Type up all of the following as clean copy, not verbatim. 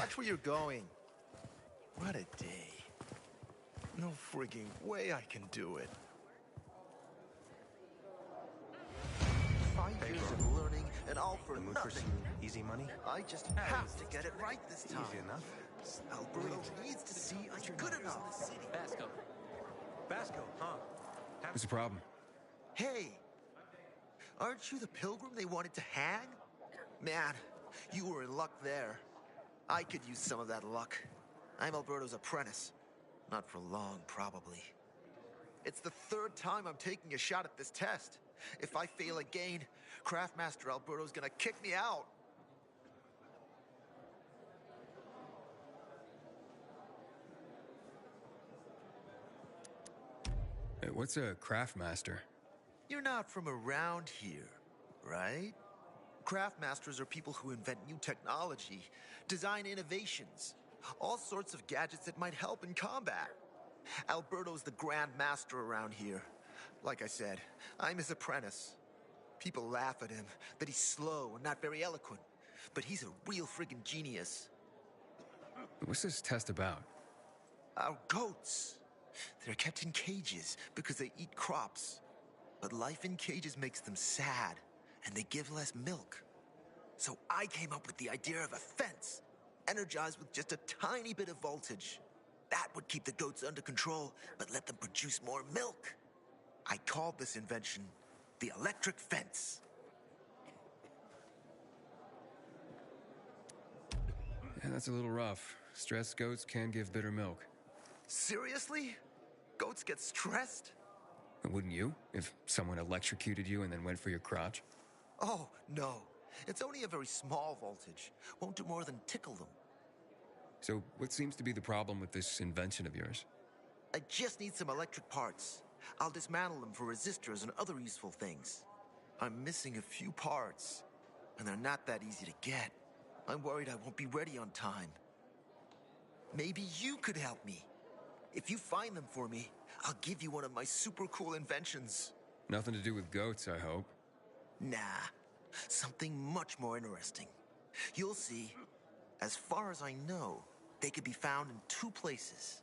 Watch where you're going. What a day. No frigging way I can do it. 5 years of learning and all for The mood for nothing. some easy money? I just have to get it right this time. Easy enough. Alberto needs to see I'm good enough. Basco, huh? What's the problem? Hey, aren't you the pilgrim they wanted to hang? Man, you were in luck there. I could use some of that luck. I'm Alberto's apprentice. Not for long, probably. It's the third time I'm taking a shot at this test. If I fail again, Craftmaster Alberto's gonna kick me out. Hey, what's a craftmaster? You're not from around here, right? Craftmasters are people who invent new technology, design innovations, all sorts of gadgets that might help in combat. Alberto's the Grand Master around here. Like I said, I'm his apprentice. People laugh at him, that he's slow and not very eloquent, but he's a real friggin' genius. What's this test about? Our goats. They're kept in cages because they eat crops. But life in cages makes them sad, and they give less milk. So I came up with the idea of a fence, energized with just a tiny bit of voltage. That would keep the goats under control, but let them produce more milk. I called this invention the electric fence. Yeah, that's a little rough. Stressed goats can give bitter milk. Seriously? Goats get stressed? Wouldn't you, if someone electrocuted you and then went for your crotch? Oh, no. It's only a very small voltage. Won't do more than tickle them. So what seems to be the problem with this invention of yours? I just need some electric parts. I'll dismantle them for resistors and other useful things. I'm missing a few parts, and they're not that easy to get. I'm worried I won't be ready on time. Maybe you could help me. If you find them for me, I'll give you one of my super cool inventions. Nothing to do with goats, I hope. Nah, something much more interesting. You'll see. As far as I know, they could be found in two places.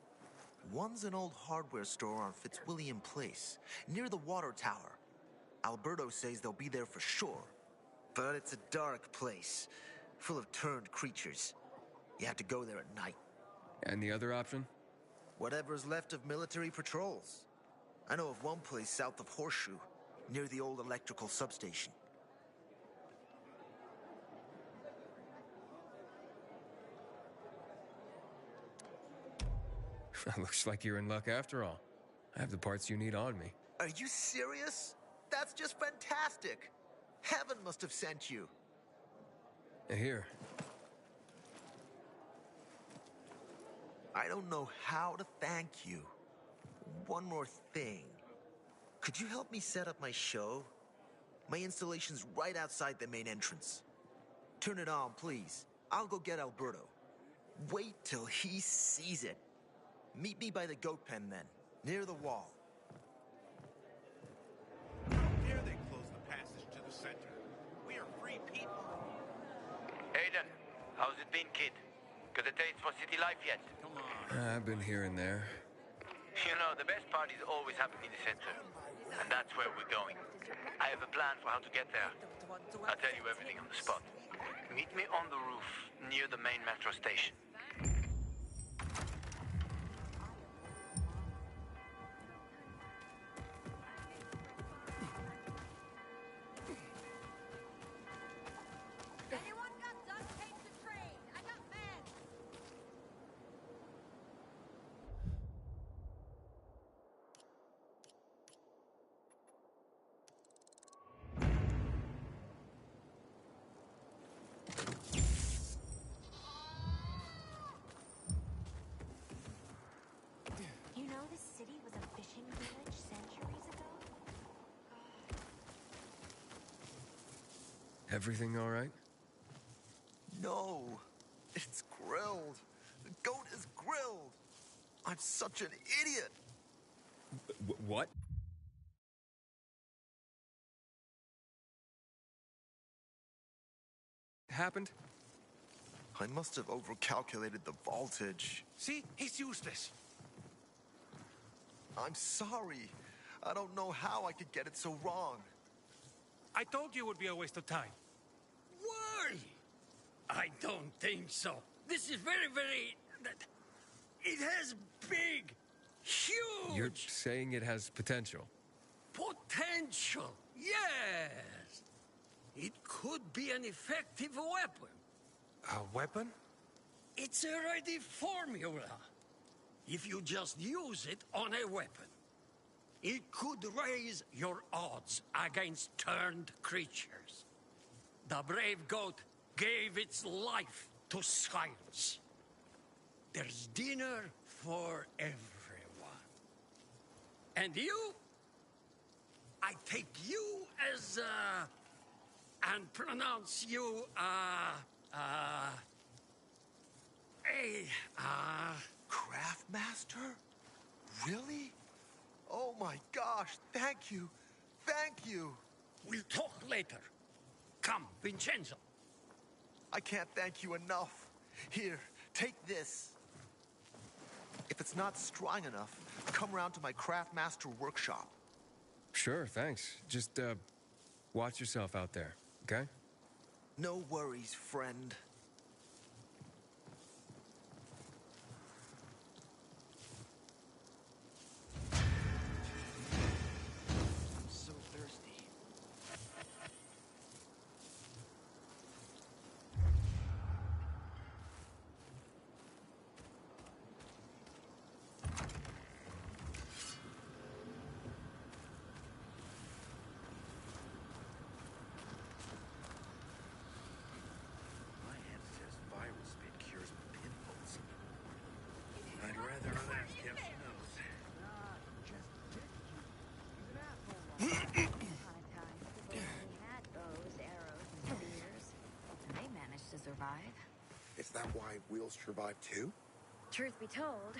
One's an old hardware store on Fitzwilliam Place, near the water tower. Alberto says they'll be there for sure. But it's a dark place, full of turned creatures. You have to go there at night. And the other option? Whatever's left of military patrols. I know of one place south of Horseshoe, near the old electrical substation. Looks like you're in luck after all. I have the parts you need on me. Are you serious? That's just fantastic! Heaven must have sent you. Here. I don't know how to thank you. One more thing. Could you help me set up my show? My installation's right outside the main entrance. Turn it on, please. I'll go get Alberto. Wait till he sees it. Meet me by the goat pen then, near the wall. Here they close the passage to the center. We are free people. Aiden, how's it been, kid? Got a taste for city life yet? Come on. I've been here and there. You know, the best parties always happen in the center. And that's where we're going. I have a plan for how to get there. I'll tell you everything on the spot. Meet me on the roof, near the main metro station. Anyone got duct tape to trade? I got men. You know this city was a fishing village centuries ago? Everything all right? No, it's grilled. The goat is grilled. I'm such an idiot. What? Happened? I must have overcalculated the voltage. See? He's useless. I'm sorry. I don't know how I could get it so wrong. I told you it would be a waste of time. Why? I don't think so. This is very... It has big, huge... You're saying it has potential. Potential, yes. It could be an effective weapon. A weapon? It's a ready formula. If you just use it on a weapon, it could raise your odds against turned creatures. The brave goat gave its life to science. There's dinner for everyone. And you? I take you as, and pronounce you, Craftmaster? Really? Oh my gosh, thank you. Thank you. We'll talk later. Come, Vincenzo. I can't thank you enough. Here, take this. If it's not strong enough, come around to my Craftmaster workshop. Sure, thanks. Just, watch yourself out there, okay? No worries, friend. I'm so thirsty. My aunt says viral spit cures pimples. I'd rather not ask if she knows. Upon a time, supposedly had bows, arrows, and spears, and they managed to survive. Is that why wheels survive too? Truth be told,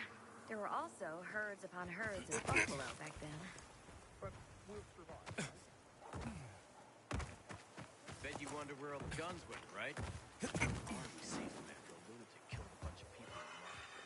there were also herds upon herds of buffalo back then. Bet you wonder where all the guns went, right? Army saved them after a lunatic killed a bunch of people in the market.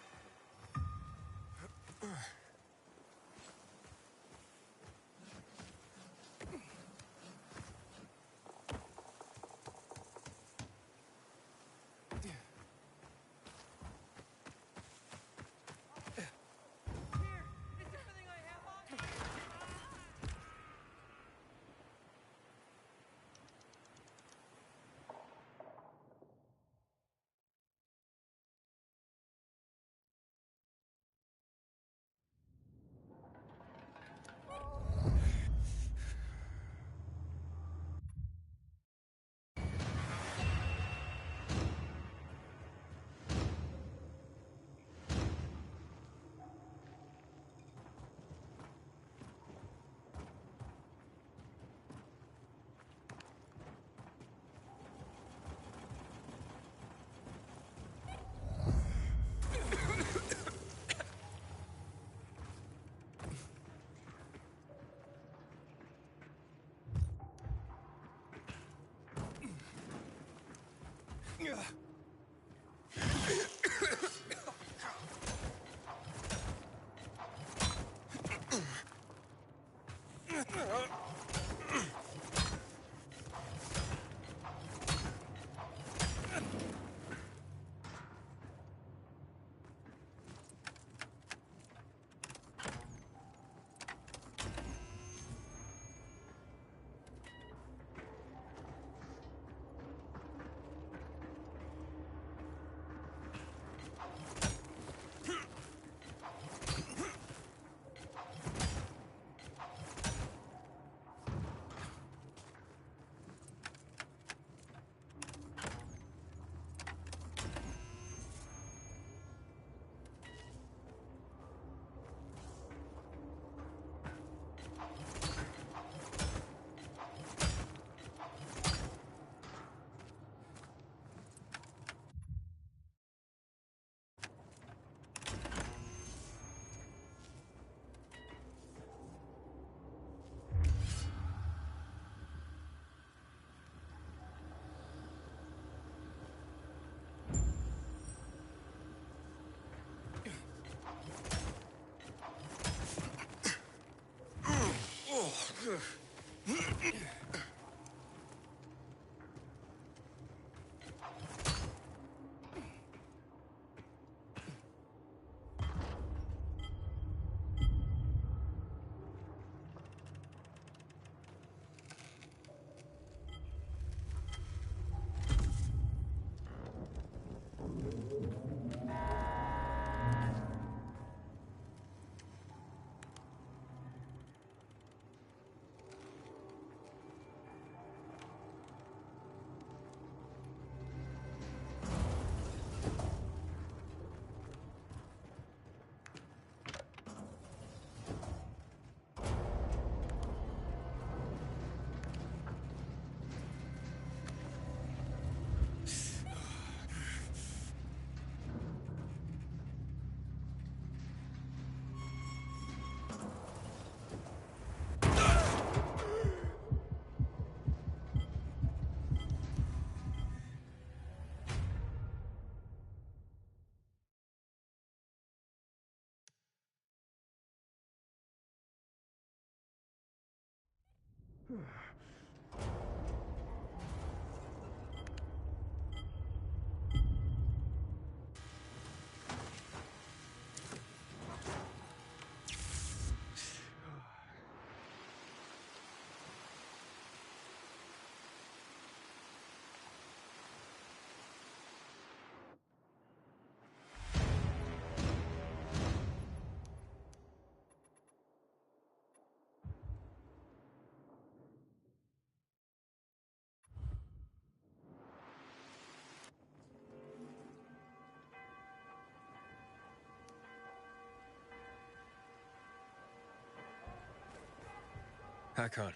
Hakon.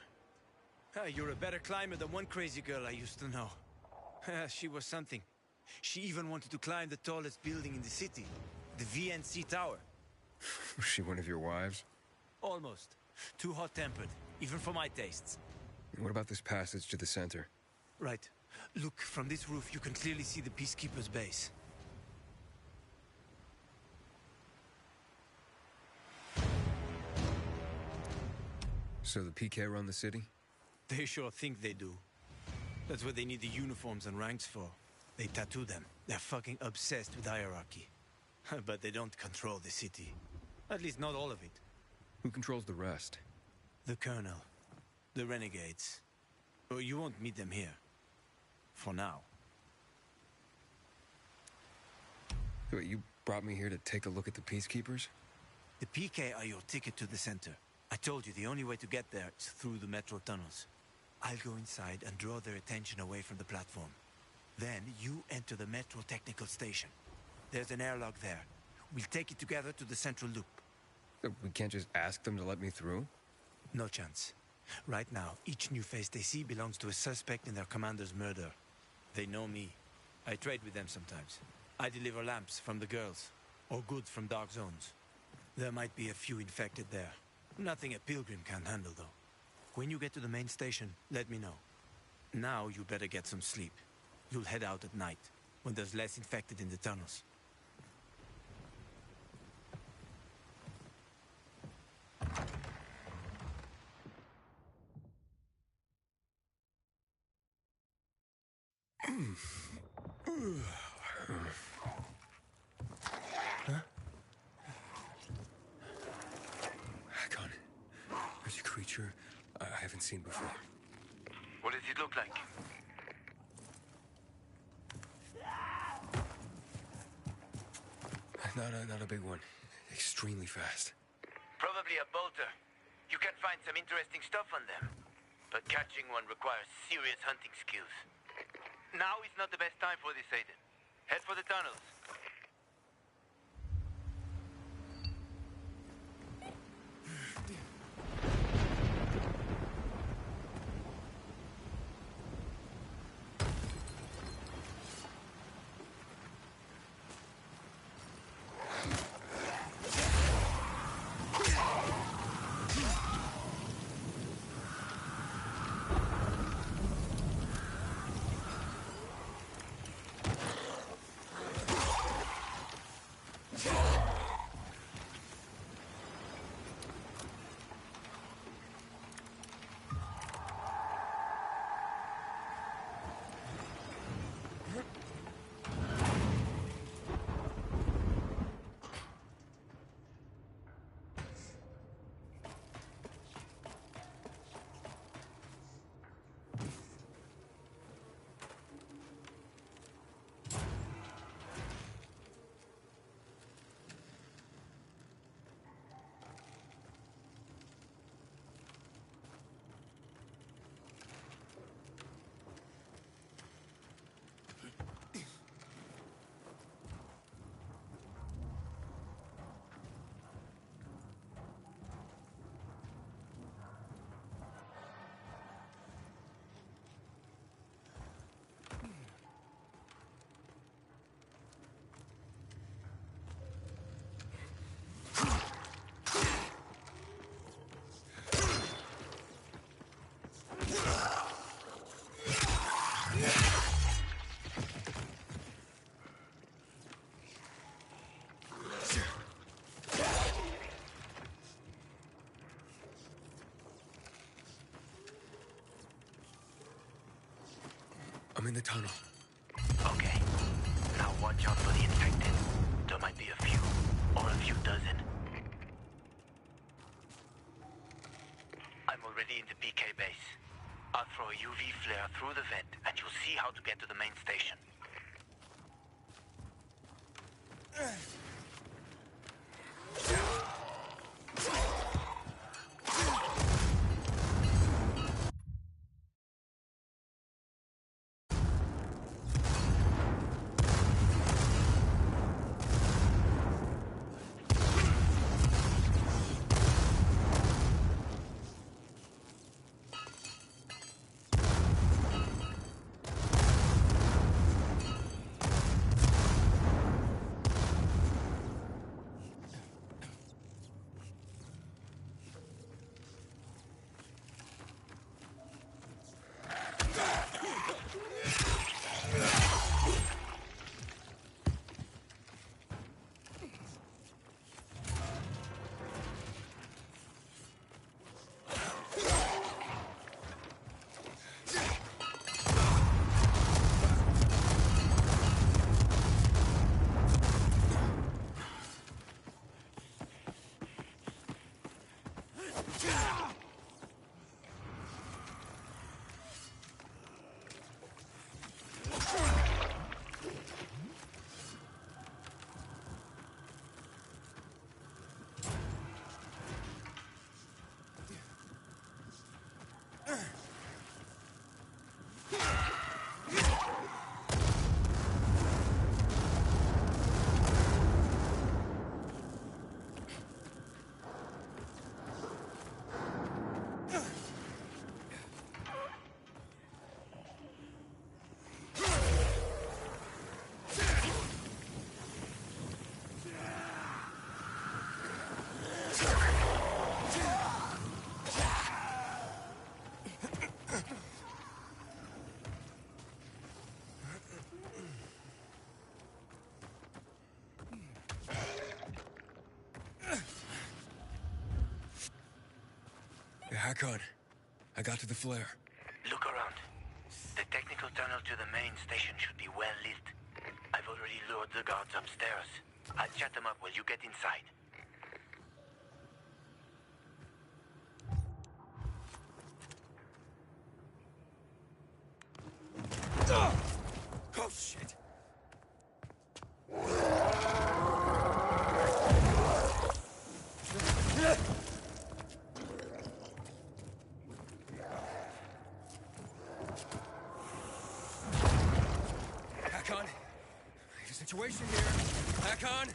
You're a better climber than one crazy girl I used to know. She was something. She even wanted to climb the tallest building in the city, the VNC Tower. Was she one of your wives? Almost. Too hot-tempered, even for my tastes. What about this passage to the center? Right. Look, from this roof you can clearly see the Peacekeeper's base. So the PK run the city? They sure think they do. That's what they need the uniforms and ranks for. They tattoo them. They're fucking obsessed with hierarchy. But they don't control the city. At least not all of it. Who controls the rest? The Colonel. The Renegades. Oh, you won't meet them here. For now. Wait, you brought me here to take a look at the Peacekeepers? The PK are your ticket to the center. I told you the only way to get there is through the metro tunnels. I'll go inside and draw their attention away from the platform. Then you enter the metro technical station. There's an airlock there. We'll take it together to the central loop. We can't just ask them to let me through? No chance. Right now, each new face they see belongs to a suspect in their commander's murder. They know me. I trade with them sometimes. I deliver lamps from the girls, or goods from dark zones. There might be a few infected there. Nothing a pilgrim can't handle, though. When you get to the main station, let me know. Now you better get some sleep. You'll head out at night, when there's less infected in the tunnels. Hakon, there's a creature I haven't seen before. What does it look like? Not a big one. Extremely fast. Probably a bolter. You can find some interesting stuff on them. But catching one requires serious hunting skills. Now is not the best time for this, Aiden. Head for the tunnels. I'm in the tunnel. Okay. Now watch out for the infected. There might be a few, or a few dozen. I'm already in the PK base. I'll throw a UV flare through the vent, and you'll see how to get to the main station. Hack on. I got to the flare. Look around. The technical tunnel to the main station should be well lit. I've already lured the guards upstairs. I'll chat them up while you get inside. Oh, shit! Hack on. There's a situation here. Hack on.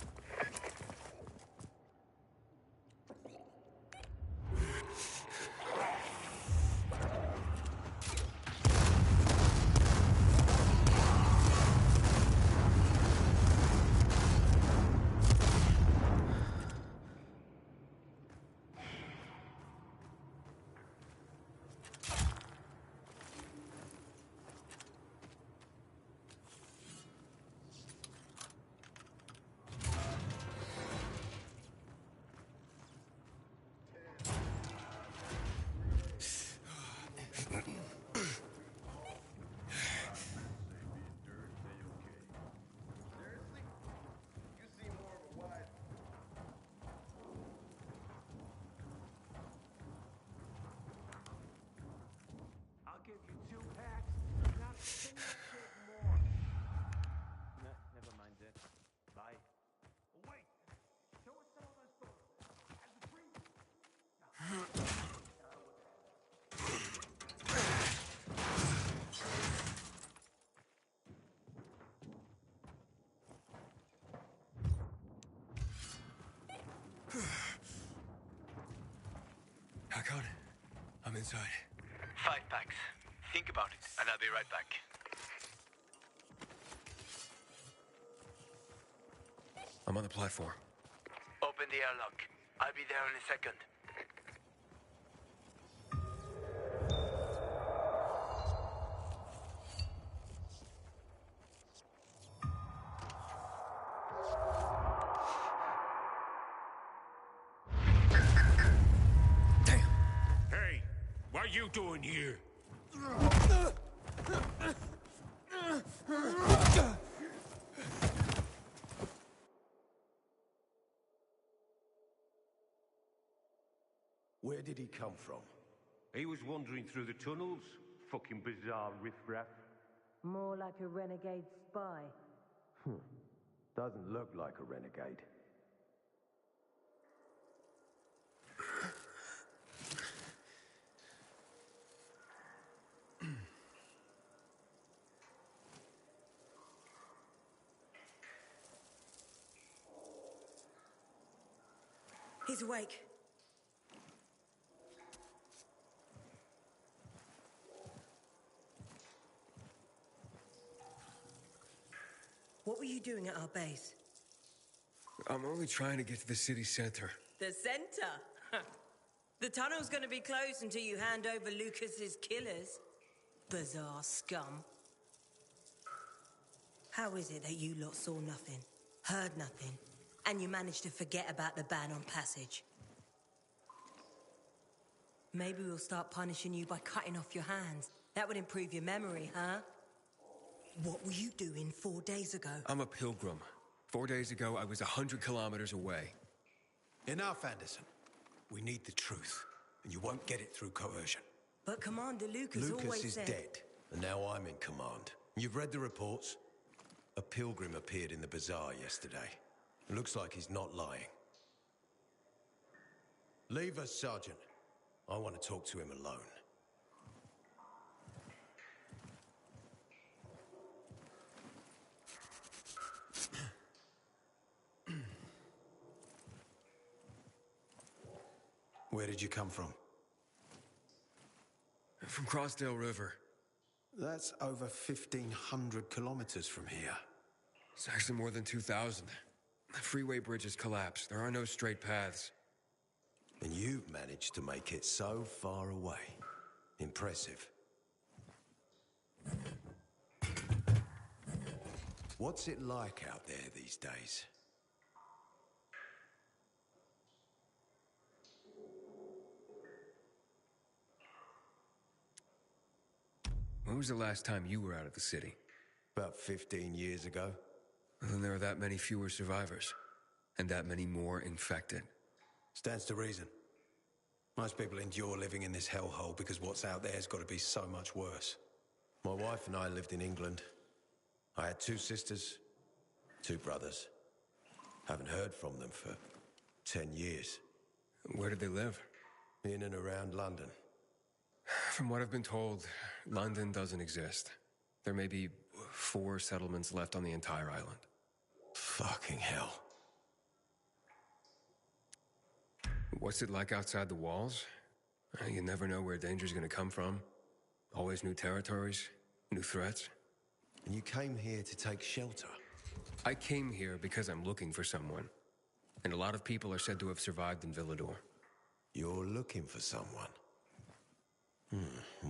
Never mind that. Bye. Wait! Show us some of those photos. As a preview. Hack on. I'm inside. 5 packs. Think about it, and I'll be right back. I'm on the platform. Open the airlock. I'll be there in a second. Damn! Hey, what are you doing here? Where did he come from? He was wandering through the tunnels. Fucking bizarre riffraff. More like a renegade spy. Doesn't look like a renegade. He's awake. What were you doing at our base? I'm only trying to get to the city center. The center? The tunnel's gonna be closed until you hand over Lucas's killers. Bizarre scum. How is it that you lot saw nothing, heard nothing, and you managed to forget about the ban on passage? Maybe we'll start punishing you by cutting off your hands. That would improve your memory, huh? What were you doing 4 days ago? I'm a pilgrim. 4 days ago, I was 100 kilometers away. Enough, Anderson. We need the truth, and you won't get it through coercion. But Commander Lucas always is said... dead, and now I'm in command. You've read the reports? A pilgrim appeared in the bazaar yesterday. Looks like he's not lying. Leave us, Sergeant. I want to talk to him alone. Where did you come from? From Crossdale River. That's over 1,500 kilometers from here. It's actually more than 2,000. The freeway bridges collapsed. There are no straight paths. And you've managed to make it so far away. Impressive. What's it like out there these days? When was the last time you were out of the city? About 15 years ago. Well, then there are that many fewer survivors. And that many more infected. Stands to reason. Most people endure living in this hellhole because what's out there has got to be so much worse. My wife and I lived in England. I had 2 sisters, 2 brothers. Haven't heard from them for 10 years. Where did they live? In and around London. From what I've been told, London doesn't exist. There may be 4 settlements left on the entire island. Fucking hell. What's it like outside the walls? You never know where danger's gonna come from. Always new territories, new threats. And you came here to take shelter? I came here because I'm looking for someone. And a lot of people are said to have survived in Villador. You're looking for someone?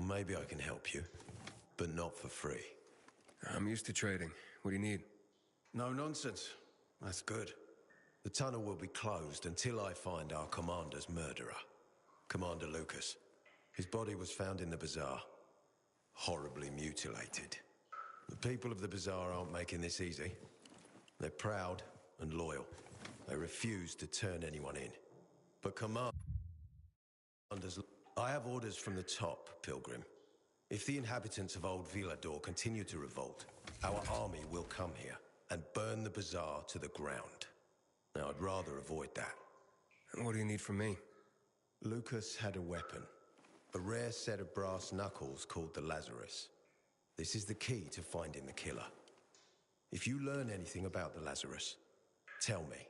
Maybe I can help you, but not for free. I'm used to trading. What do you need? No nonsense. That's good. The tunnel will be closed until I find our commander's murderer, Commander Lucas. His body was found in the bazaar, horribly mutilated. The people of the bazaar aren't making this easy. They're proud and loyal. They refuse to turn anyone in. But commanders... I have orders from the top, Pilgrim. If the inhabitants of Old Villador continue to revolt, our army will come here and burn the bazaar to the ground. Now, I'd rather avoid that. What do you need from me? Lucas had a weapon. A rare set of brass knuckles called the Lazarus. This is the key to finding the killer. If you learn anything about the Lazarus, tell me,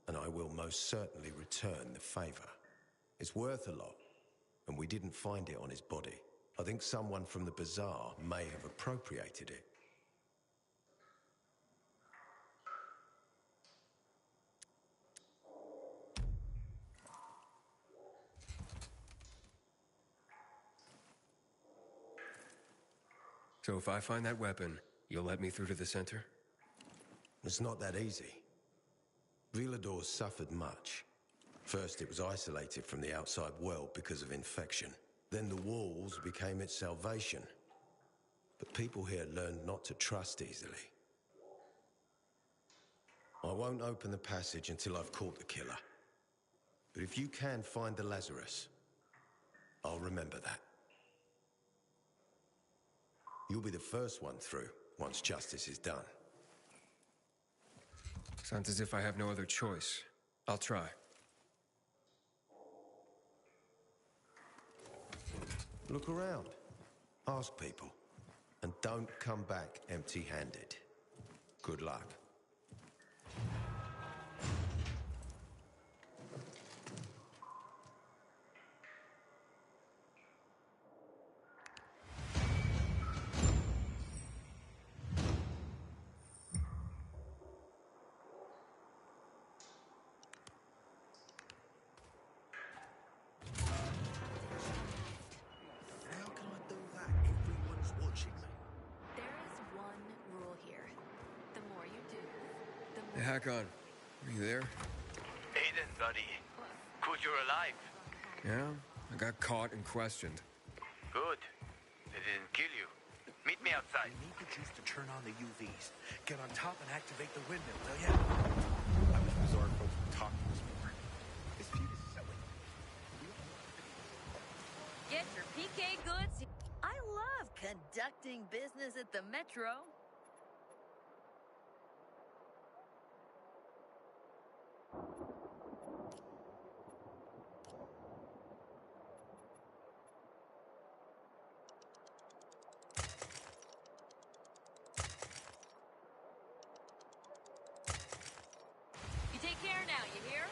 and I will most certainly return the favor. It's worth a lot, and we didn't find it on his body. I think someone from the bazaar may have appropriated it. So if I find that weapon, you'll let me through to the center? It's not that easy. Villador suffered much. First, it was isolated from the outside world because of infection. Then the walls became its salvation. But people here learned not to trust easily. I won't open the passage until I've caught the killer. But if you can find the Lazarus, I'll remember that. You'll be the first one through, once justice is done. Sounds as if I have no other choice. I'll try. Look around. Ask people. And don't come back empty-handed. Good luck. How can I do that? Everyone's watching me. There is one rule here. The more you do, the more... Hey, Hakon. Are you there? Aiden, buddy. Good you're alive. Yeah? I got caught and questioned. Good. They didn't kill you. Meet me outside. You need the juice to turn on the UVs. Get on top and activate the windmill, will ya? I wish Bizarre folks would talk to us more. This feud is silly. Get your PK goods. I love conducting business at the Metro. You take care now, you hear?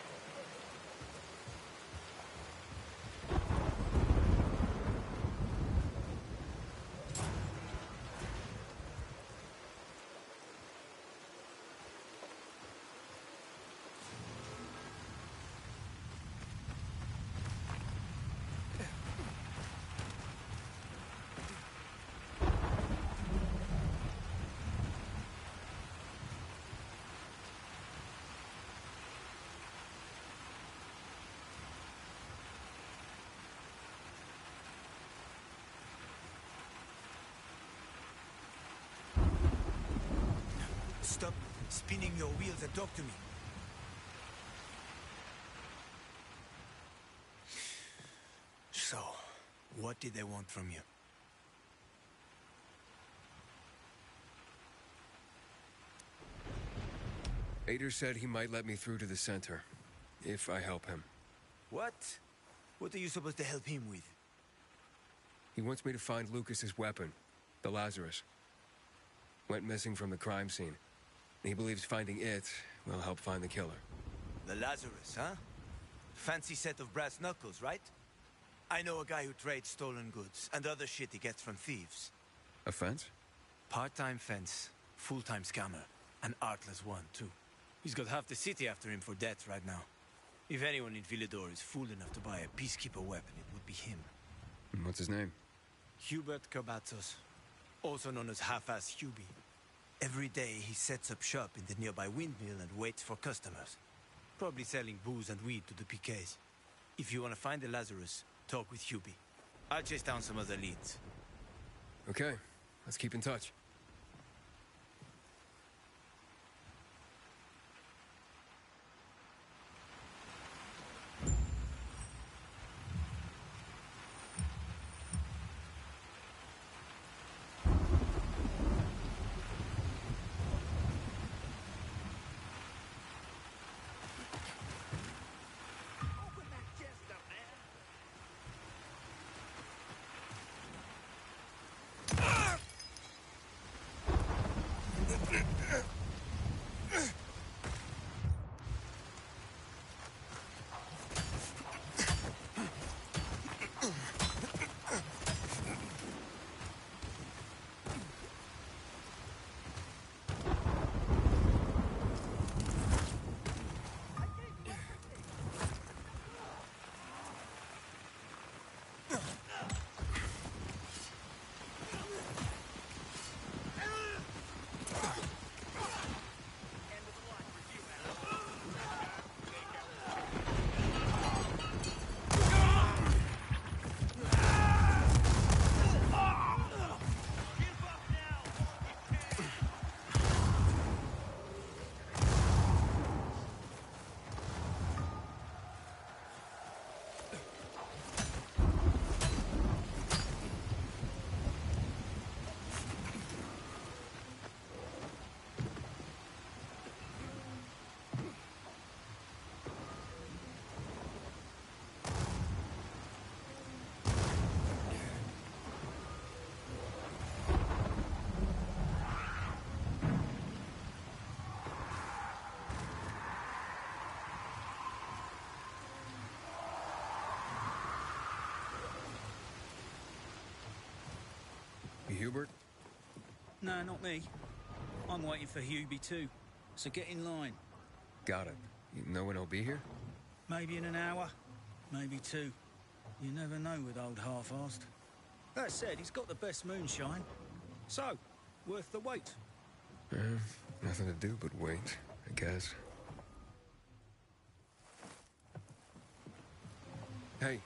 Stop spinning your wheels and talk to me. So, what did they want from you? Ader said he might let me through to the center, if I help him. What? What are you supposed to help him with? He wants me to find Lucas's weapon, the Lazarus. Went missing from the crime scene. He believes finding it will help find the killer. The Lazarus, huh? Fancy set of brass knuckles, right? I know a guy who trades stolen goods and other shit he gets from thieves. A fence? Part-time fence, full-time scammer. An artless one, too. He's got half the city after him for debt right now. If anyone in Villador is fool enough to buy a peacekeeper weapon, it would be him. And what's his name? Hubert Kerbatzos, also known as Half-Ass Hubie. Every day he sets up shop in the nearby windmill and waits for customers. Probably selling booze and weed to the PKs. If you want to find the Lazarus, talk with Hubie. I'll chase down some other leads. Okay, let's keep in touch. Open that chest up, man. You Hubert? No, not me. I'm waiting for Hubie too, so get in line. Got it. You know when he'll be here? Maybe in an hour, maybe two. You never know with old half-assed. That said, he's got the best moonshine. So, worth the wait. Nothing to do but wait, I guess. Hey,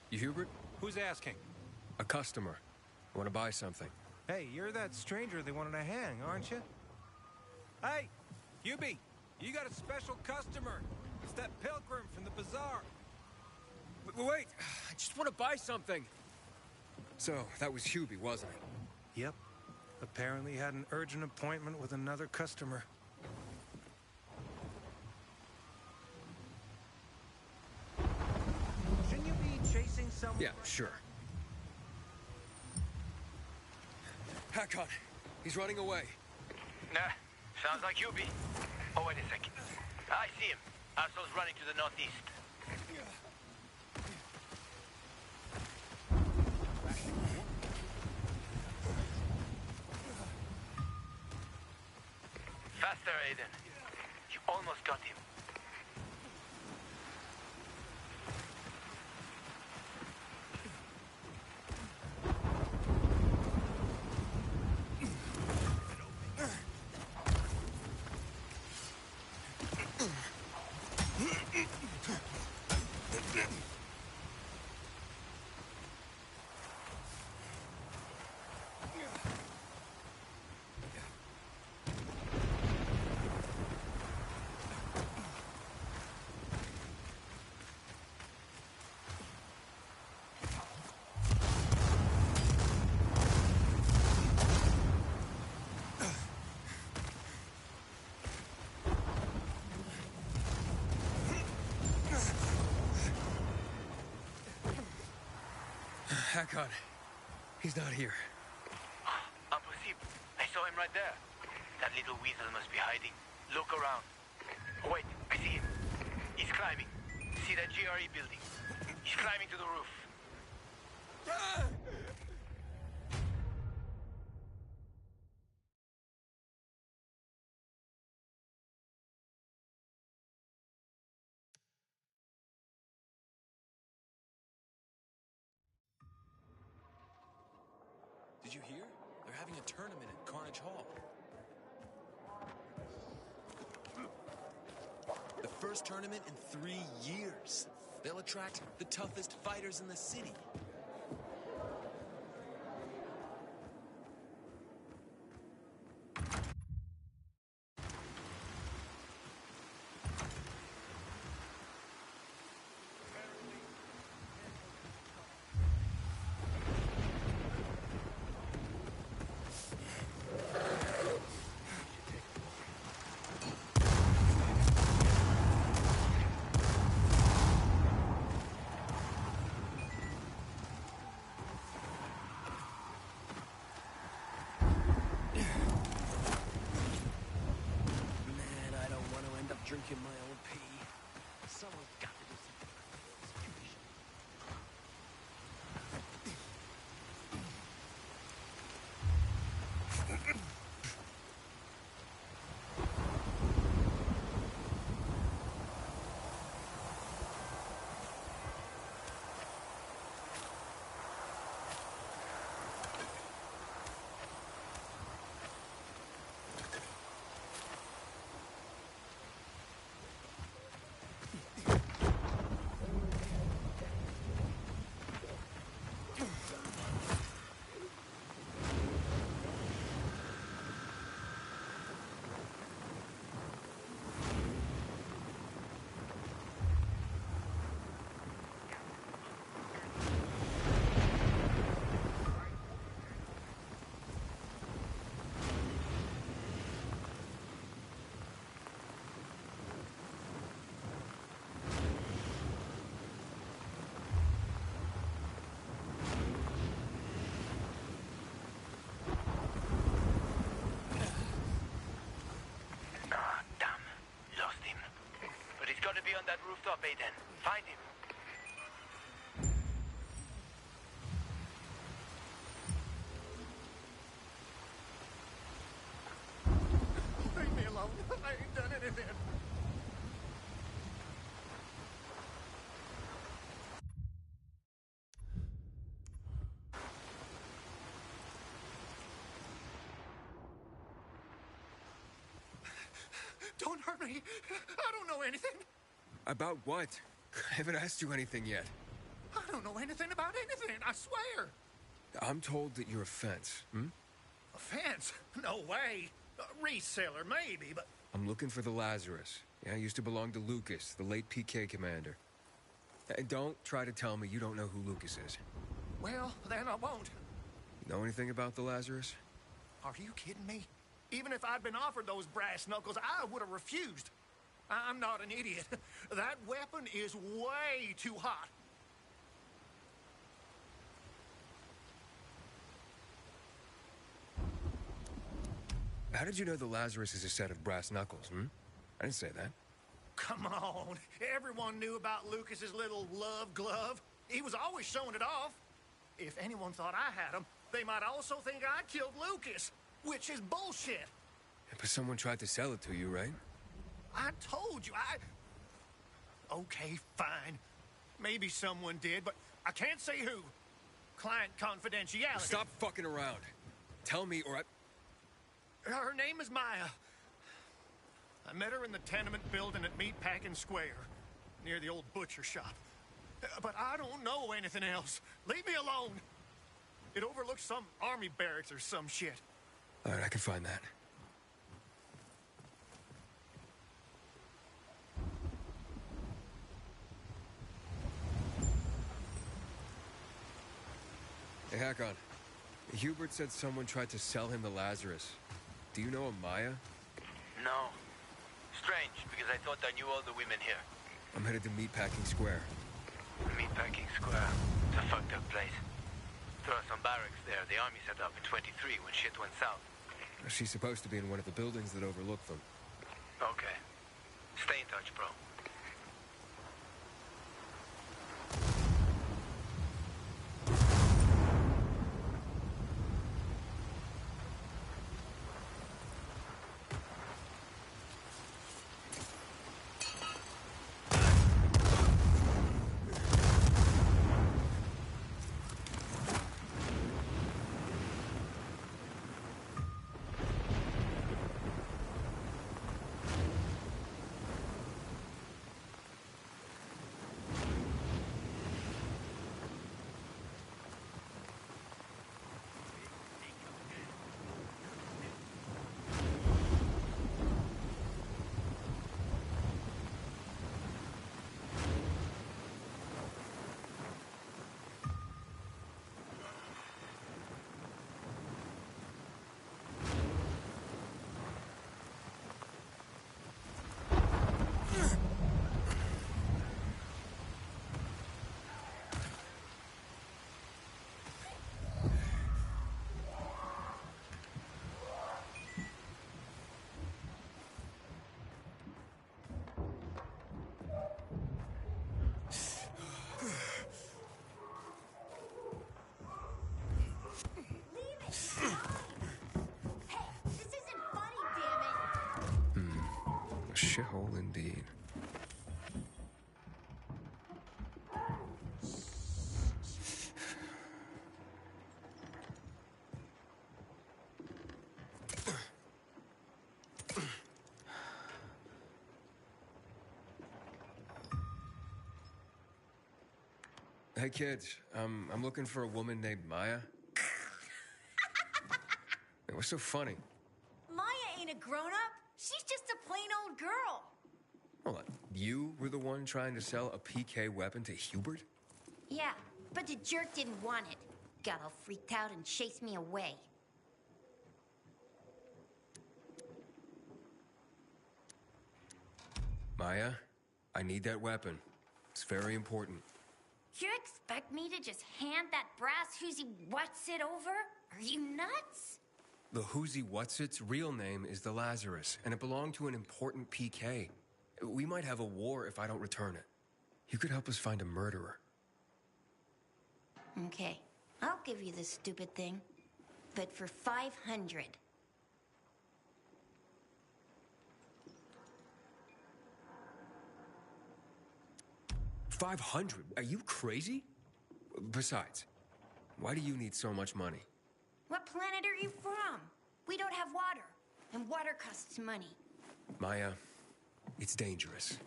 you Hubert? Who's asking? A customer. I want to buy something. Hey, you're that stranger they wanted to hang, aren't you? Hey, Hubie, you got a special customer. It's that pilgrim from the bazaar. Wait, I just want to buy something. So, that was Hubie, wasn't it? Yep. Apparently had an urgent appointment with another customer. Shouldn't you be chasing someone? Yeah, sure. Hakon, he's running away. Nah, sounds like Hubie. Oh, wait a second. I see him. Asshole's running to the northeast. Faster, Aiden. You almost got him. Hakon, he's not here. Impossible. I saw him right there. That little weasel must be hiding. Look around. Oh, wait, I see him. He's climbing. See that GRE building? He's climbing to the roof. Did you hear? They're having a tournament at Carnage Hall. The first tournament in 3 years. They'll attract the toughest fighters in the city. Drinking my own pee. Someone's got to do something about this. Be on that rooftop, Aiden. Find him. me. I don't know anything. About what? I haven't asked you anything yet. I don't know anything about anything, I swear. I'm told that you're a fence, hmm? A fence? No way. A reseller, maybe, but... I'm looking for the Lazarus. Yeah, I used to belong to Lucas, the late PK commander. And don't try to tell me you don't know who Lucas is. Well, then I won't. Know anything about the Lazarus? Are you kidding me? Even if I'd been offered those brass knuckles, I would have refused. I'm not an idiot. That weapon is way too hot. How did you know the Lazarus is a set of brass knuckles, hmm? I didn't say that. Come on. Everyone knew about Lucas's little love glove. He was always showing it off. If anyone thought I had him, they might also think I killed Lucas, which is bullshit. But someone tried to sell it to you, right? I told you, Okay, fine. Maybe someone did, but I can't say who. Client confidentiality. Stop fucking around. Tell me or I... Her name is Maya. I met her in the tenement building at Meatpacking Square, near the old butcher shop. But I don't know anything else. Leave me alone. It overlooks some army barracks or some shit. All right, I can find that. Hey, Hakon. Hubert said someone tried to sell him the Lazarus. Do you know a Maya? No. Strange, because I thought I knew all the women here. I'm headed to Meatpacking Square. Meatpacking Square. It's a fucked up place. There are some barracks there the army set up in 23 when shit went south. She's supposed to be in one of the buildings that overlook them. Okay. Stay in touch, bro. Shithole indeed. Hey kids, I'm looking for a woman named Maya. Hey, what's so funny? Maya ain't a grown-up. She's just a plain old girl. Hold on, you were the one trying to sell a PK weapon to Hubert? Yeah, but the jerk didn't want it. Got all freaked out and chased me away. Maya, I need that weapon. It's very important. You expect me to just hand that brass whoozy what's it over? Are you nuts? The Whoozy Whatsit's real name is the Lazarus, and it belonged to an important PK. We might have a war if I don't return it. You could help us find a murderer. Okay, I'll give you this stupid thing. But for 500. 500? Are you crazy? Besides, why do you need so much money? What planet are you from? We don't have water, and water costs money. Maya, It's dangerous.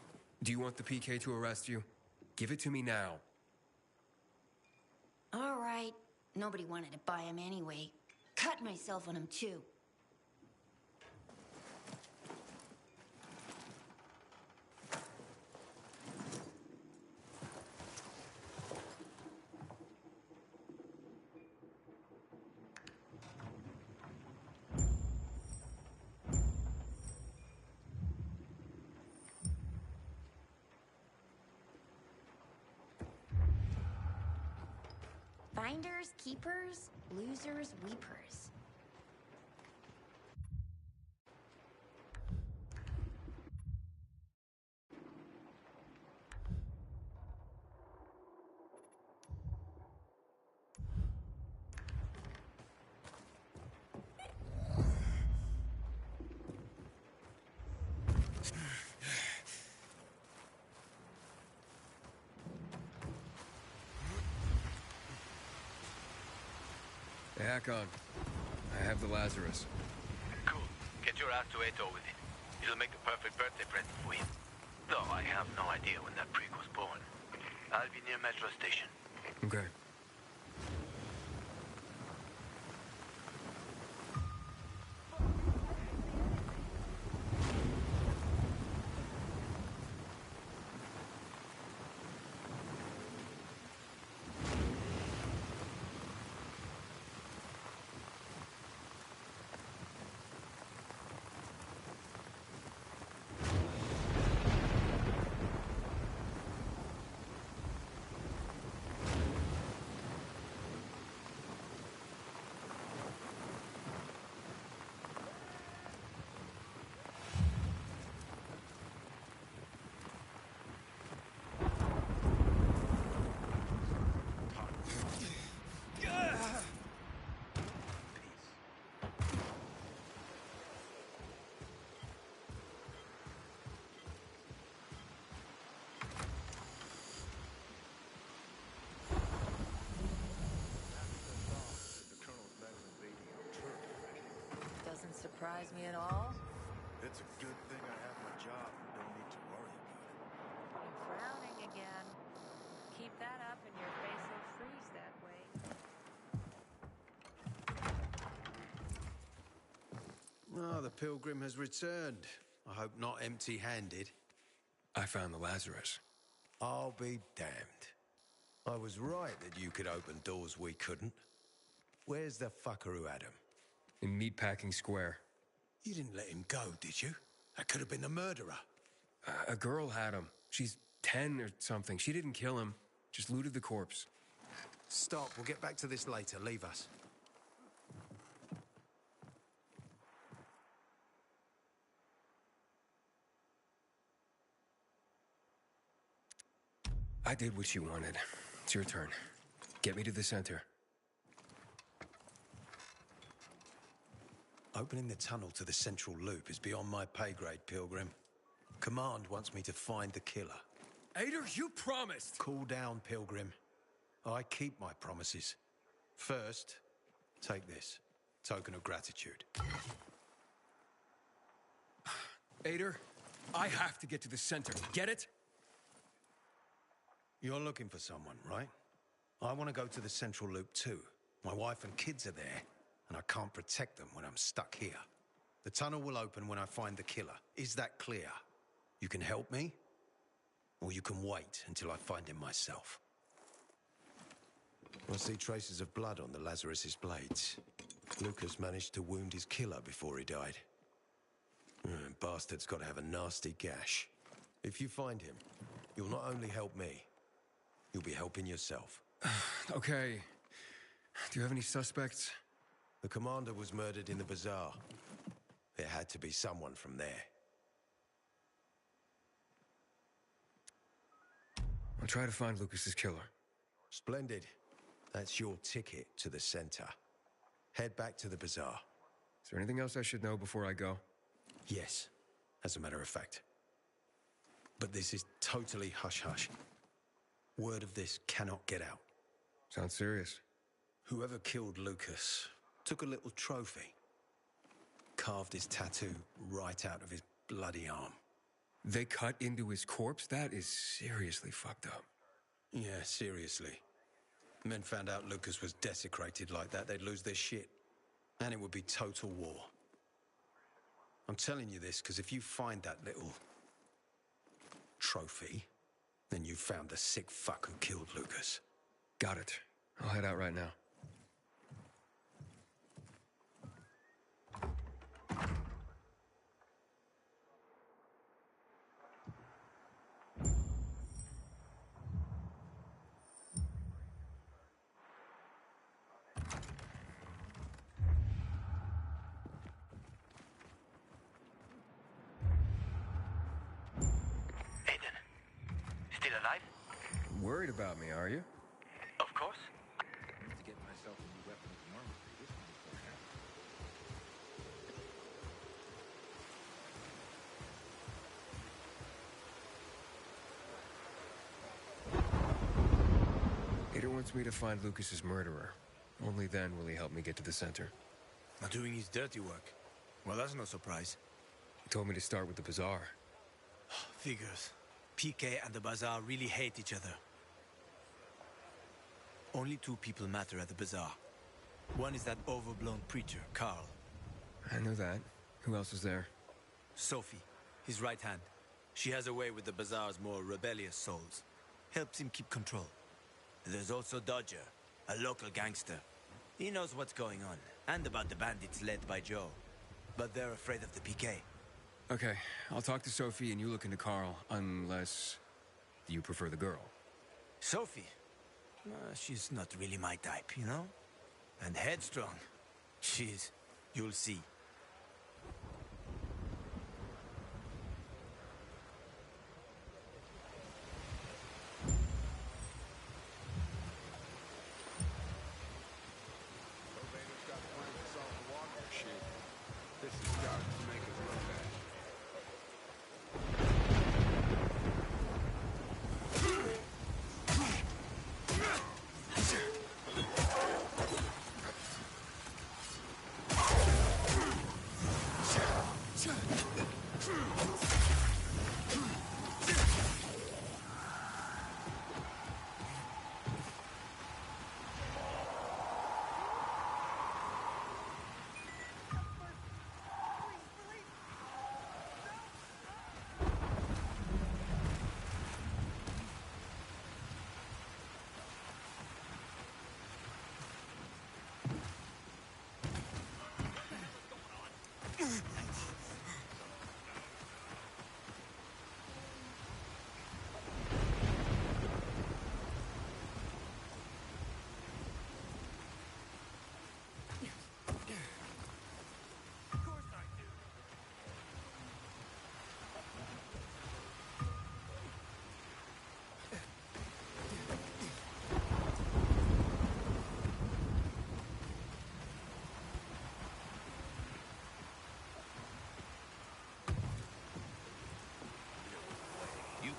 Do you want the PK to arrest you? Give it to me now. All right. Nobody wanted to buy him anyway. Cut myself on him, too. Finders, keepers, losers, weepers. Hey, Hakon. I have the Lazarus. Cool. Get your ass to Eto with it. It'll make the perfect birthday present for him. Though I have no idea when that prick was born. I'll be near Metro Station. Okay. Doesn't surprise me at all. It's a good thing I have my job and don't need to worry about it. You're frowning again. Keep that up and your face will freeze that way. Ah, the pilgrim has returned. I hope not empty-handed. I found the Lazarus. I'll be damned. I was right that you could open doors we couldn't. Where's the fucker who had him? In Meatpacking Square. You didn't let him go, did you? That could have been the murderer. A girl had him. She's 10 or something. She didn't kill him. Just looted the corpse. Stop. We'll get back to this later. Leave us. I did what you wanted. It's your turn. Get me to the center. Opening the tunnel to the central loop is beyond my pay grade, Pilgrim. Command wants me to find the killer. Ader, you promised! Cool down, Pilgrim. I keep my promises. First, take this. Token of gratitude. Ader, I have to get to the center. Get it? You're looking for someone, right? I want to go to the central loop too. My wife and kids are there, and I can't protect them when I'm stuck here. The tunnel will open when I find the killer. Is that clear? You can help me, or you can wait until I find him myself. I see traces of blood on the Lazarus's blades. Lucas managed to wound his killer before he died. Bastard's got to have a nasty gash. If you find him, you'll not only help me, you'll be helping yourself. Okay. Do you have any suspects? The commander was murdered in the bazaar. It had to be someone from there. I'll try to find Lucas's killer. Splendid. That's your ticket to the center. Head back to the bazaar. Is there anything else I should know before I go? Yes, as a matter of fact. But this is totally hush-hush. Word of this cannot get out. Sounds serious. Whoever killed Lucas took a little trophy. Carved his tattoo right out of his bloody arm. They cut into his corpse? That is seriously fucked up. Yeah, seriously. Men found out Lucas was desecrated like that, they'd lose their shit. And it would be total war. I'm telling you this because if you find that little trophy, then you found the sick fuck who killed Lucas. Got it. I'll head out right now. Still alive? Worried about me, are you? Of course. To get myself a new weapon at the armory, this one beforehand. Ada wants me to find Lucas's murderer. Only then will he help me get to the center. Not doing his dirty work. Well, that's no surprise. He told me to start with the bazaar. Figures. PK and the bazaar really hate each other. Only two people matter at the bazaar. One is that overblown preacher, Carl. I know that. Who else is there? Sophie, his right hand. She has a way with the bazaar's more rebellious souls. Helps him keep control. There's also Dodger, a local gangster. He knows what's going on, and about the bandits led by Joe. But they're afraid of the PK. Okay, I'll talk to Sophie and you look into Carl, unless you prefer the girl. Sophie? She's not really my type, you know? And headstrong. She's... you'll see.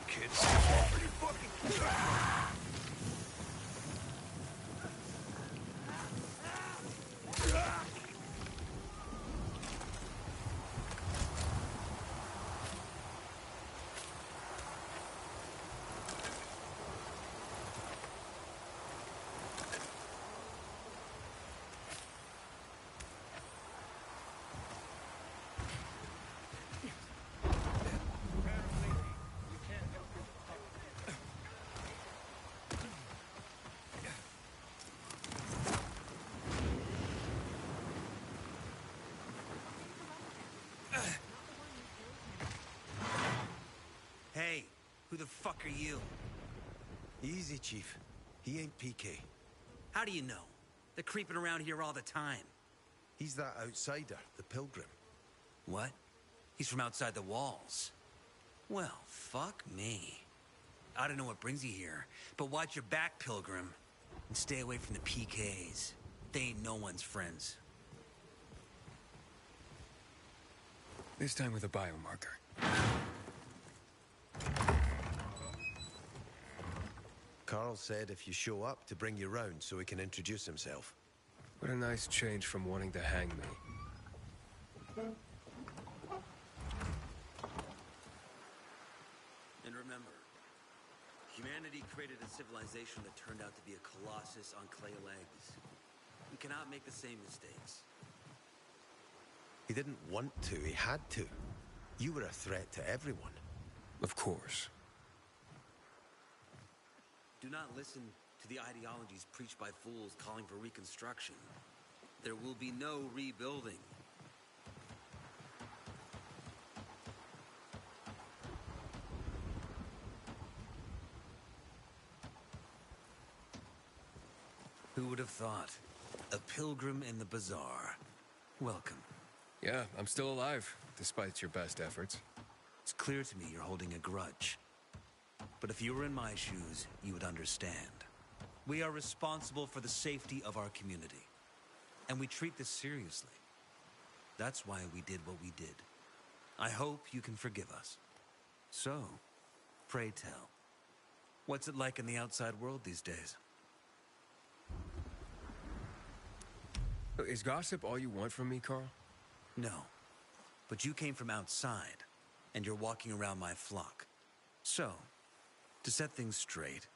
Kids, pretty fucking... Hey, who the fuck are you? Easy, Chief. He ain't PK. How do you know? They're creeping around here all the time. He's that outsider, the pilgrim. What? He's from outside the walls. Well, fuck me. I don't know what brings you here, but watch your back, Pilgrim. And stay away from the PKs. They ain't no one's friends. This time with a biomarker. Carl said if you show up to bring you round so he can introduce himself. What a nice change from wanting to hang me. Humanity created a civilization that turned out to be a colossus on clay legs. We cannot make the same mistakes. He didn't want to, he had to. You were a threat to everyone. Of course. Do not listen to the ideologies preached by fools calling for reconstruction. There will be no rebuilding. Who would have thought? A pilgrim in the bazaar. Welcome. Yeah, I'm still alive, despite your best efforts. It's clear to me you're holding a grudge. But if you were in my shoes, you would understand. We are responsible for the safety of our community. And we treat this seriously. That's why we did what we did. I hope you can forgive us. So, pray tell, what's it like in the outside world these days? Is gossip all you want from me, Carl? No. But you came from outside, and you're walking around my flock. So, to set things straight,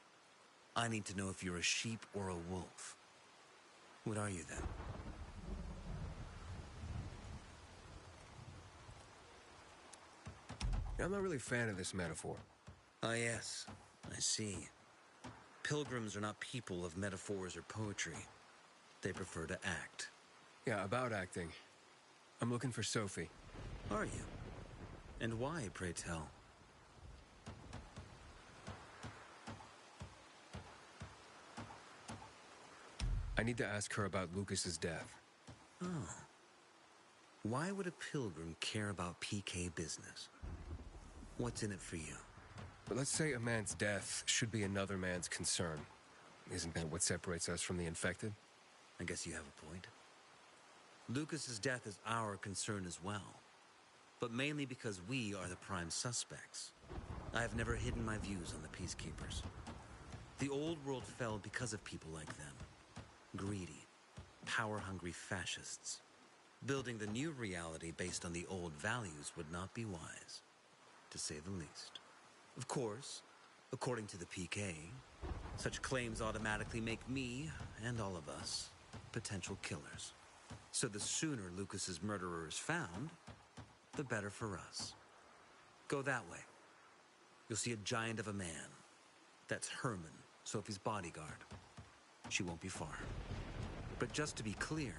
I need to know if you're a sheep or a wolf. What are you then? I'm not really a fan of this metaphor. Ah, yes. I see. Pilgrims are not people of metaphors or poetry. They prefer to act. Yeah, about acting. I'm looking for Sophie. Are you? And why, pray tell? I need to ask her about Lucas's death. Oh. Why would a pilgrim care about PK business? What's in it for you? But let's say a man's death should be another man's concern. Isn't that what separates us from the infected? I guess you have a point. Lucas's death is our concern as well. But mainly because we are the prime suspects. I have never hidden my views on the Peacekeepers. The old world fell because of people like them. Greedy, power-hungry fascists. Building the new reality based on the old values would not be wise, to say the least. Of course, according to the PK, such claims automatically make me, and all of us, potential killers. So the sooner Lucas's murderer is found, the better for us. Go that way. You'll see a giant of a man. That's Herman, Sophie's bodyguard. She won't be far. But just to be clear,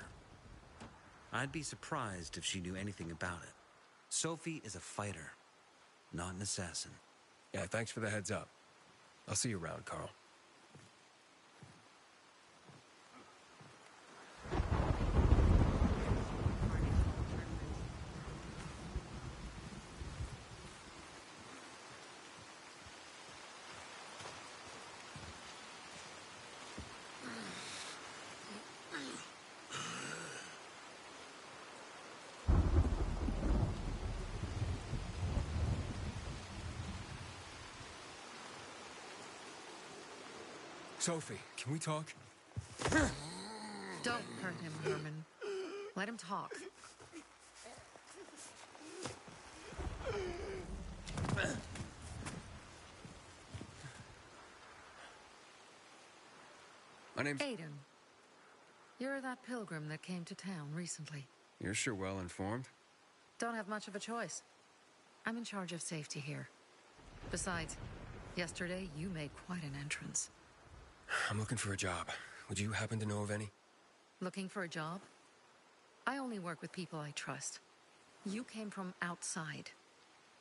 I'd be surprised if she knew anything about it. Sophie is a fighter, not an assassin. Yeah, thanks for the heads up. I'll see you around, Carl. Sophie, can we talk? Don't hurt him, Herman. Let him talk. My name's... Aiden. You're that pilgrim that came to town recently. You're sure well informed. Don't have much of a choice. I'm in charge of safety here. Besides, yesterday you made quite an entrance. I'm looking for a job. Would you happen to know of any? Looking for a job? I only work with people I trust. You came from outside.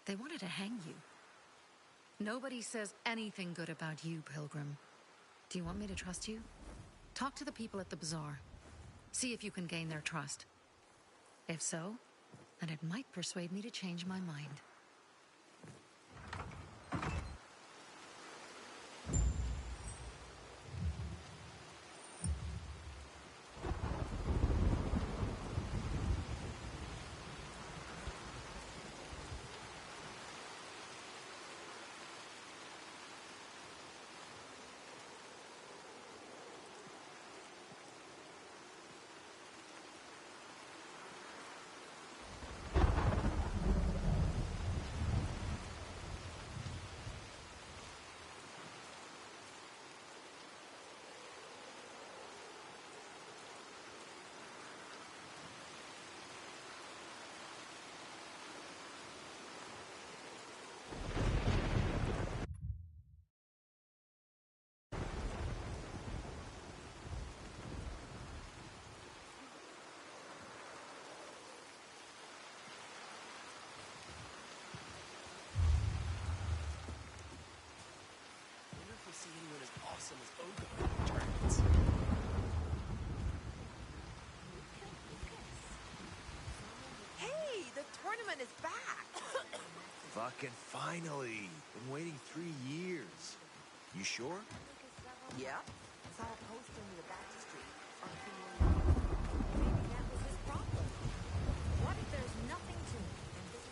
They wanted to hang you. Nobody says anything good about you, Pilgrim. Do you want me to trust you? Talk to the people at the bazaar. See if you can gain their trust. If so, then it might persuade me to change my mind. awesome as ogre tournaments. Hey, the tournament is back! Fucking finally. Been waiting 3 years. You sure? Yeah? Saw a poster in the back street. Maybe that was his problem. What if there's nothing to it?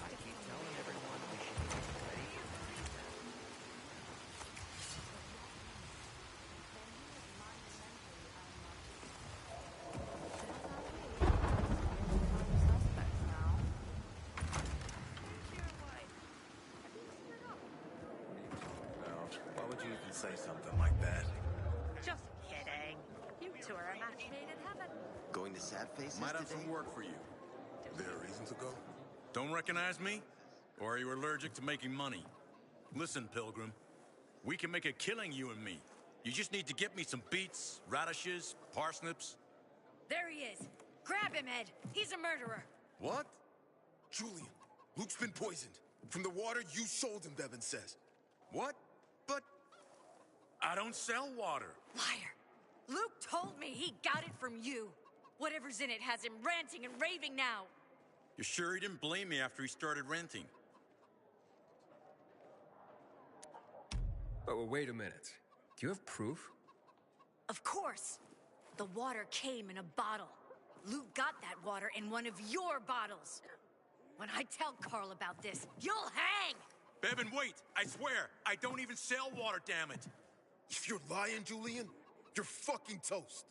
I keep telling everyone we should get ready. Why would you even say something like that? Just kidding. You two are a match made in heaven. Going to Sad Faces Might have today? some work for you. There a reason to go? Don't recognize me? Or are you allergic to making money? Listen, Pilgrim. We can make a killing, you and me. You just need to get me some beets, radishes, parsnips. There he is. Grab him, Ed. He's a murderer. What? Julian, Luke's been poisoned. From the water you sold him, Bevan says. What? But I don't sell water. Liar. Luke told me he got it from you. Whatever's in it has him ranting and raving now. You sure he didn't blame me after he started renting? Oh, wait a minute. Do you have proof? Of course. The water came in a bottle. Luke got that water in one of your bottles. When I tell Carl about this, you'll hang! Bevan, wait! I swear, I don't even sell water, damn it! If you're lying, Julian, you're fucking toast.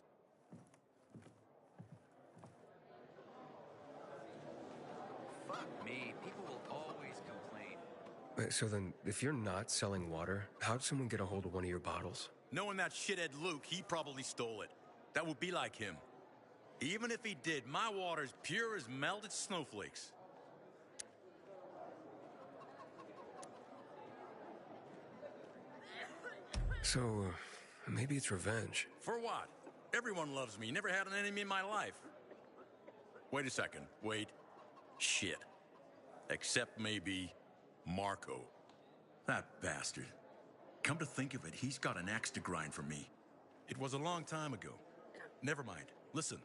Fuck me. People will always complain. So then, if you're not selling water, how'd someone get a hold of one of your bottles? Knowing that shithead Luke, he probably stole it. That would be like him. Even if he did, my water's pure as melted snowflakes. So, maybe it's revenge. For what? Everyone loves me. Never had an enemy in my life. Wait a second. Wait. Shit. Except maybe Marco. That bastard. Come to think of it, he's got an axe to grind for me. It was a long time ago. Never mind. Listen.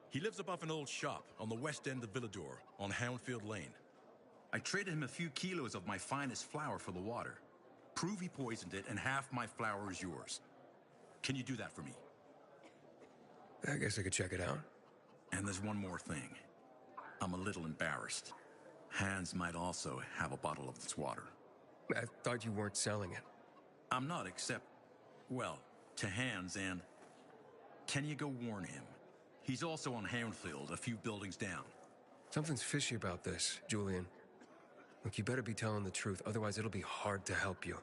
He lives above an old shop on the west end of Villador on Houndfield Lane. I traded him a few kilos of my finest flour for the water. Prove he poisoned it, and half my flour is yours. Can you do that for me? I guess I could check it out. And there's one more thing. I'm a little embarrassed. Hans might also have a bottle of this water. I thought you weren't selling it. I'm not, except, well, to Hans and... Can you go warn him? He's also on Houndfield, a few buildings down. Something's fishy about this, Julian. Look, you better be telling the truth, otherwise it'll be hard to help you.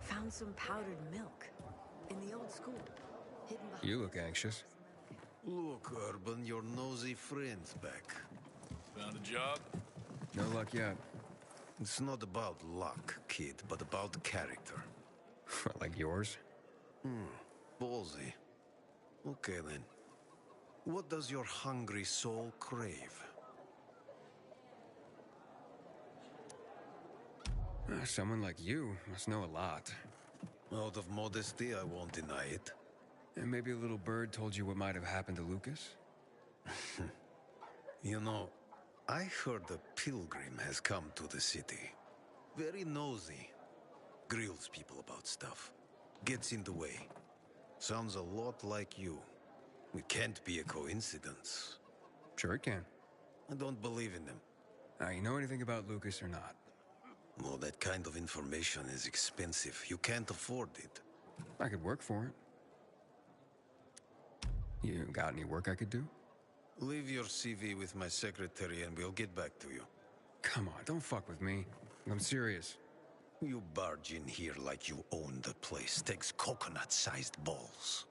Found some powdered milk in the old school. Hidden behind. You look anxious. Look, Urban, your nosy friend's back. Found a job? No luck yet. It's not about luck, kid, but about character. Like yours? Ballsy. Okay, then. What does your hungry soul crave? Someone like you must know a lot. Out of modesty, I won't deny it. And maybe a little bird told you what might have happened to Lucas? You know, I heard a pilgrim has come to the city. Very nosy. Grills people about stuff. Gets in the way. Sounds a lot like you. It can't be a coincidence. Sure it can. I don't believe in them. You know anything about Lucas or not? Well, that kind of information is expensive. You can't afford it. I could work for it. You got any work I could do? Leave your CV with my secretary and we'll get back to you. Come on, don't fuck with me. I'm serious. You barge in here like you own the place. Takes coconut-sized balls.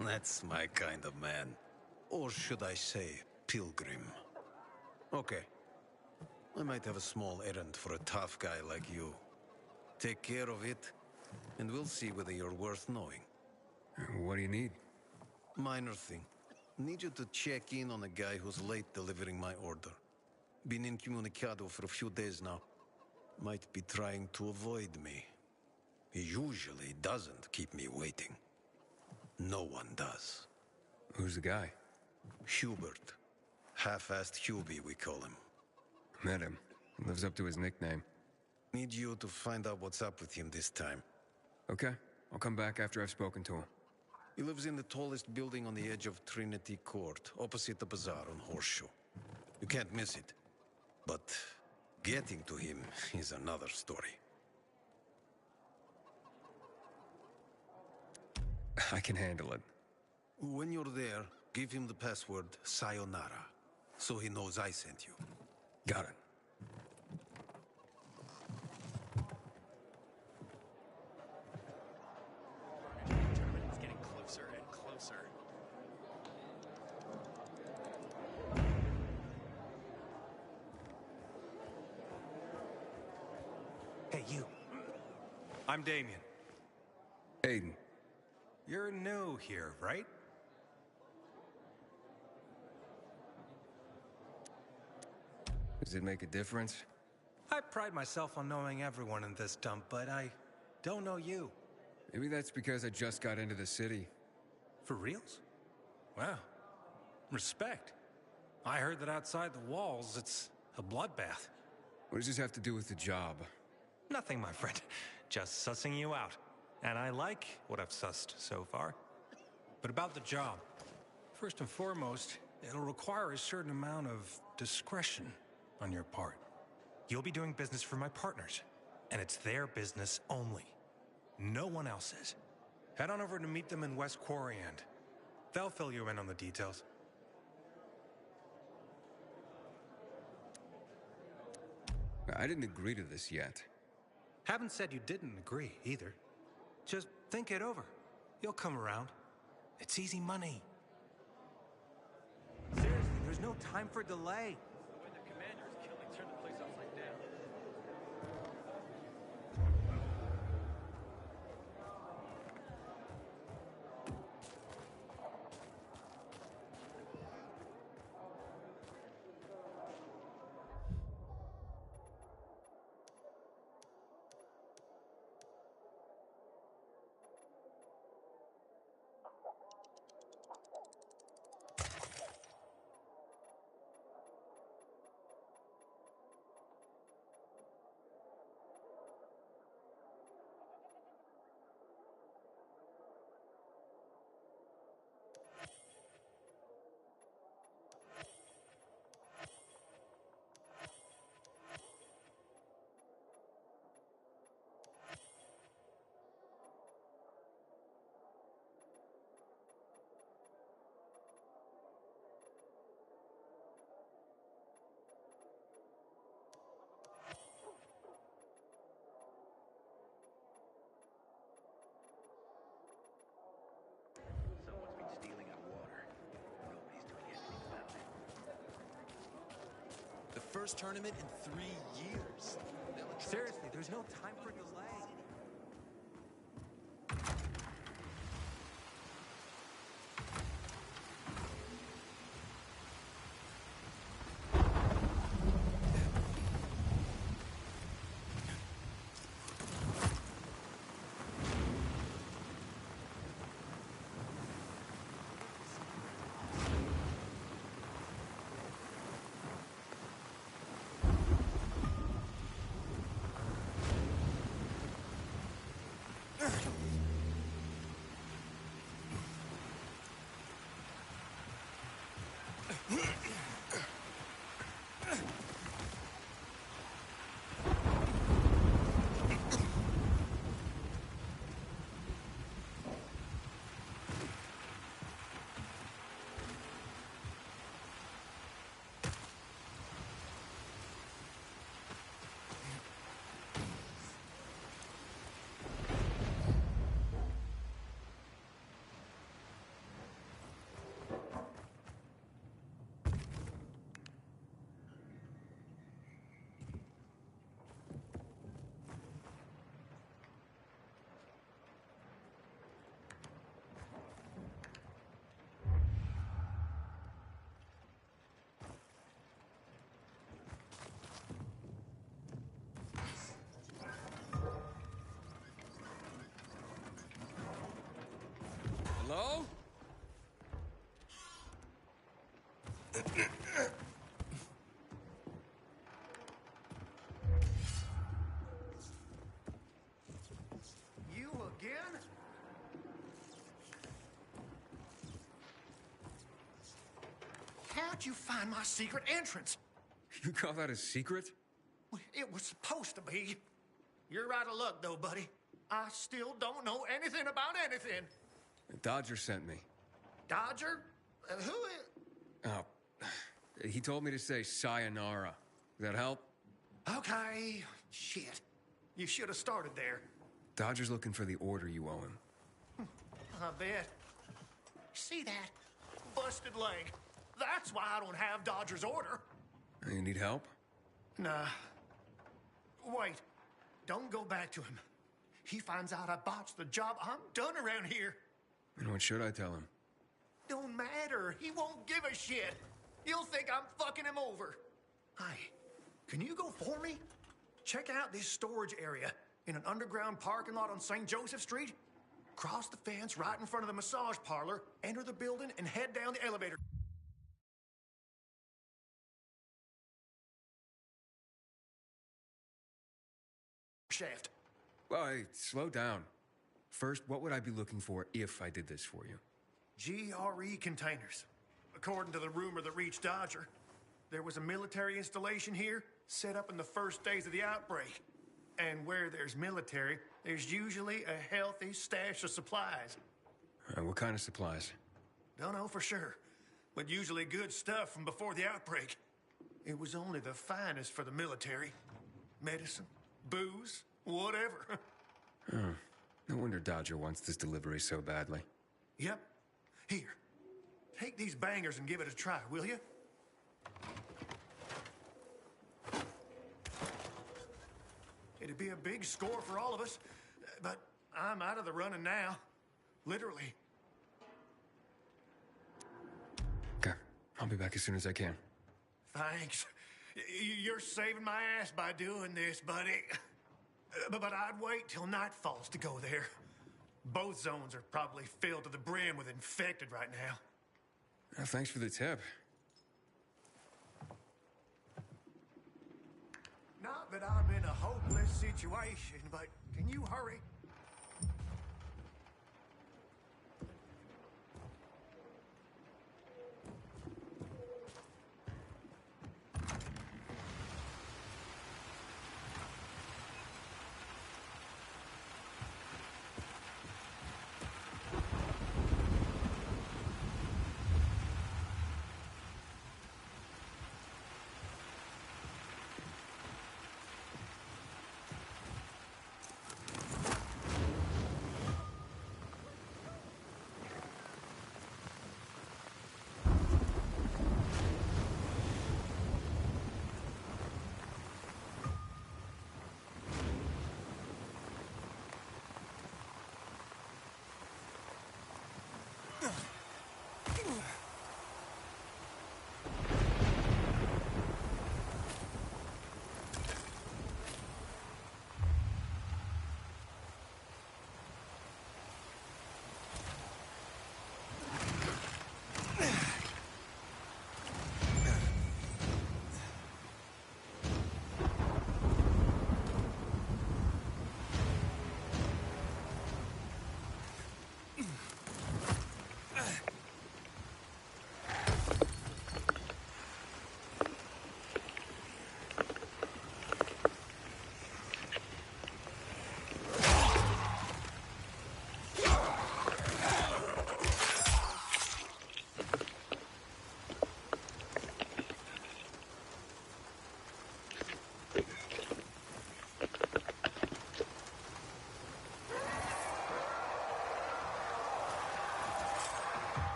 That's my kind of man. Or should I say, pilgrim. Okay. I might have a small errand for a tough guy like you. Take care of it, and we'll see whether you're worth knowing. What do you need? Minor thing. Need you to check in on a guy who's late delivering my order. Been incommunicado for a few days now. Might be trying to avoid me. He usually doesn't keep me waiting. No one does. Who's the guy? Hubert. Half-assed Hubie, we call him. Met him. Lives up to his nickname. Need you to find out what's up with him this time. Okay. I'll come back after I've spoken to him. He lives in the tallest building on the edge of Trinity Court, opposite the bazaar on Horseshoe. You can't miss it. But getting to him is another story. I can handle it. When you're there, give him the password Sayonara, so he knows I sent you. Got it. It's getting closer and closer. Hey, you. I'm Damien. Aiden. You're new here, right? Does it make a difference? I pride myself on knowing everyone in this dump, but I don't know you. Maybe that's because I just got into the city. For reals? Wow. Respect. I heard that outside the walls, it's a bloodbath. What does this have to do with the job? Nothing, my friend. Just sussing you out. And I like what I've sussed so far. But about the job. First and foremost, it'll require a certain amount of discretion on your part. You'll be doing business for my partners, and it's their business only. No one else's. Head on over to meet them in West Quarry End. They'll fill you in on the details. I didn't agree to this yet. Haven't said you didn't agree, either. Just think it over. You'll come around. It's easy money. Seriously, there's no time for delay. When the commander is killing, turn the place upside down. Someone's been stealing our water. Nobody's doing anything about it. The first tournament in 3 years. Seriously, there's no time for delay. You again? How'd you find my secret entrance? You call that a secret? It was supposed to be. You're out of luck, though, buddy. I still don't know anything about anything. Dodger sent me. Dodger? Who is... Oh, he told me to say sayonara. Does that help? Okay. Shit. You should have started there. Dodger's looking for the order you owe him. I bet. See that? Busted leg. That's why I don't have Dodger's order. You need help? Nah. Wait. Don't go back to him. He finds out I botched the job. I'm done around here. And what should I tell him? Don't matter. He won't give a shit. He'll think I'm fucking him over. Hey, can you go for me? Check out this storage area in an underground parking lot on St. Joseph Street. Cross the fence right in front of the massage parlor, enter the building, and head down the elevator shaft. Well, hey, slow down. First, what would I be looking for if I did this for you? GRE containers. According to the rumor that reached Dodger, there was a military installation here set up in the first days of the outbreak. And where there's military, there's usually a healthy stash of supplies. What kind of supplies? Don't know for sure, but usually good stuff from before the outbreak. It was only the finest for the military. Medicine, booze, whatever. Oh, no wonder Dodger wants this delivery so badly. Yep. Here, take these bangers and give it a try, will you? It'd be a big score for all of us, but I'm out of the running now. Literally. Okay, I'll be back as soon as I can. Thanks. You're saving my ass by doing this, buddy. But I'd wait till night falls to go there. Both zones are probably filled to the brim with infected right now. Thanks for the tip. Not that I'm in a hopeless situation, but can you hurry?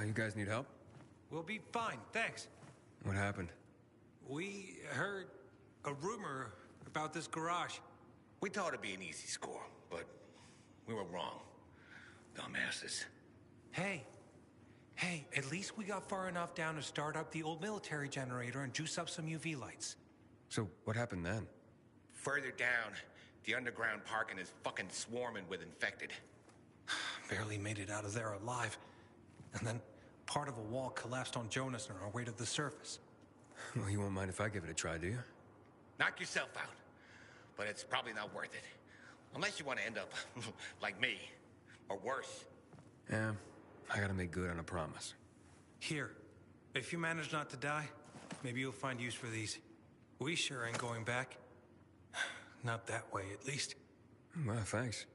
You guys need help? We'll be fine, thanks. What happened? We heard a rumor about this garage. We thought it'd be an easy score, but we were wrong. Dumbasses. Hey, Hey, at least we got far enough down to start up the old military generator and juice up some UV lights. So, what happened then? Further down, the underground parking is fucking swarming with infected. Barely made it out of there alive. And then part of a wall collapsed on Jonas on our way to the surface. Well, you won't mind if I give it a try, do you? Knock yourself out. But it's probably not worth it. Unless you want to end up like me. Or worse. Yeah, I gotta make good on a promise. Here, if you manage not to die, maybe you'll find use for these. We sure ain't going back. Not that way, at least. Well, thanks.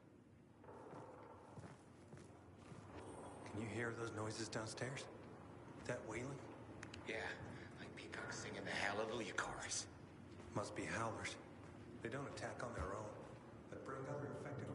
Can you hear those noises downstairs? That wailing? Yeah, like peacocks singing the Hallelujah chorus. Must be howlers. They don't attack on their own, but bring other infected